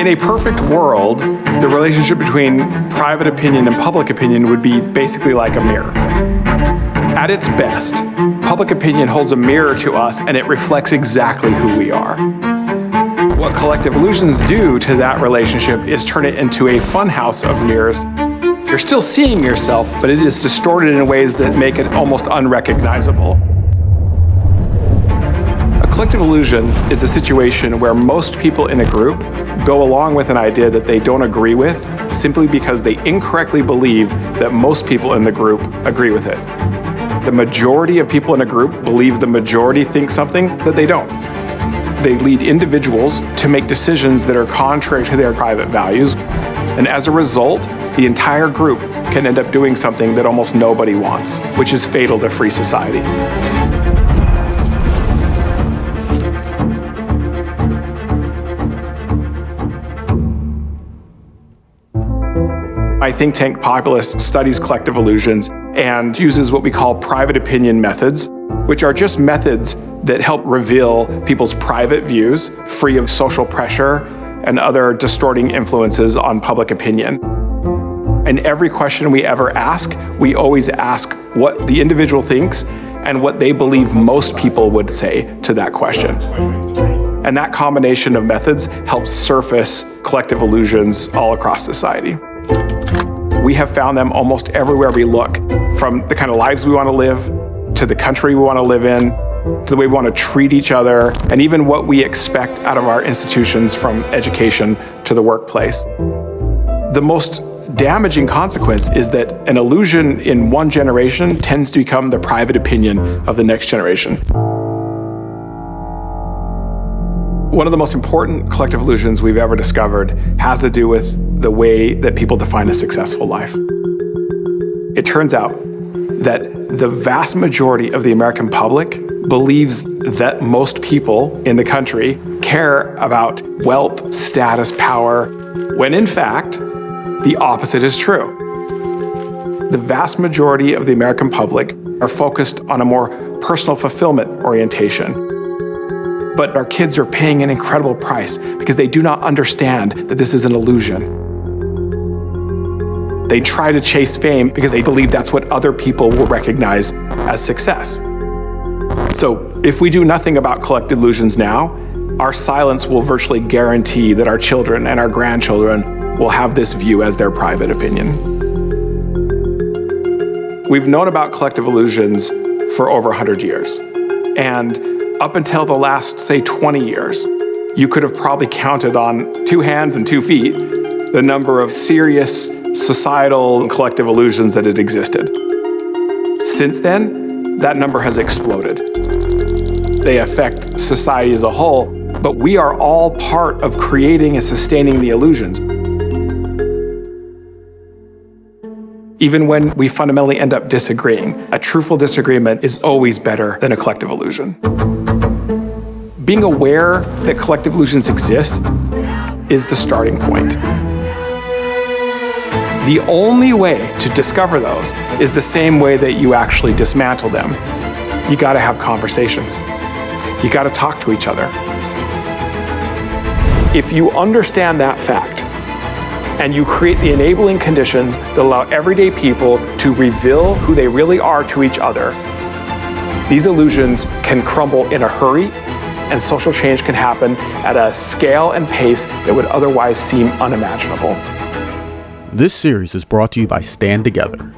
In a perfect world, the relationship between private opinion and public opinion would be basically like a mirror. At its best, public opinion holds a mirror to us and it reflects exactly who we are. What collective illusions do to that relationship is turn it into a funhouse of mirrors. You're still seeing yourself, but it is distorted in ways that make it almost unrecognizable. A collective illusion is a situation where most people in a group go along with an idea that they don't agree with simply because they incorrectly believe that most people in the group agree with it. The majority of people in a group believe the majority think something that they don't. They lead individuals to make decisions that are contrary to their private values, and as a result, the entire group can end up doing something that almost nobody wants, which is fatal to free society. My think tank Populist studies collective illusions and uses what we call private opinion methods, which are just methods that help reveal people's private views, free of social pressure and other distorting influences on public opinion. And every question we ever ask, we always ask what the individual thinks and what they believe most people would say to that question. And that combination of methods helps surface collective illusions all across society. We have found them almost everywhere we look, from the kind of lives we want to live, to the country we want to live in, to the way we want to treat each other, and even what we expect out of our institutions, from education to the workplace. The most damaging consequence is that an illusion in one generation tends to become the private opinion of the next generation. One of the most important collective illusions we've ever discovered has to do with the way that people define a successful life. It turns out that the vast majority of the American public believes that most people in the country care about wealth, status, power, when in fact, the opposite is true. The vast majority of the American public are focused on a more personal fulfillment orientation. But our kids are paying an incredible price because they do not understand that this is an illusion. They try to chase fame because they believe that's what other people will recognize as success. So if we do nothing about collective illusions now, our silence will virtually guarantee that our children and our grandchildren will have this view as their private opinion. We've known about collective illusions for over 100 years. And up until the last, say, 20 years, you could have probably counted on 2 hands and 2 feet the number of serious societal and collective illusions that had existed. Since then, that number has exploded. They affect society as a whole, but we are all part of creating and sustaining the illusions. Even when we fundamentally end up disagreeing, a truthful disagreement is always better than a collective illusion. Being aware that collective illusions exist is the starting point. The only way to discover those is the same way that you actually dismantle them. You gotta have conversations. You gotta talk to each other. If you understand that fact, and you create the enabling conditions that allow everyday people to reveal who they really are to each other, these illusions can crumble in a hurry, and social change can happen at a scale and pace that would otherwise seem unimaginable. This series is brought to you by Stand Together,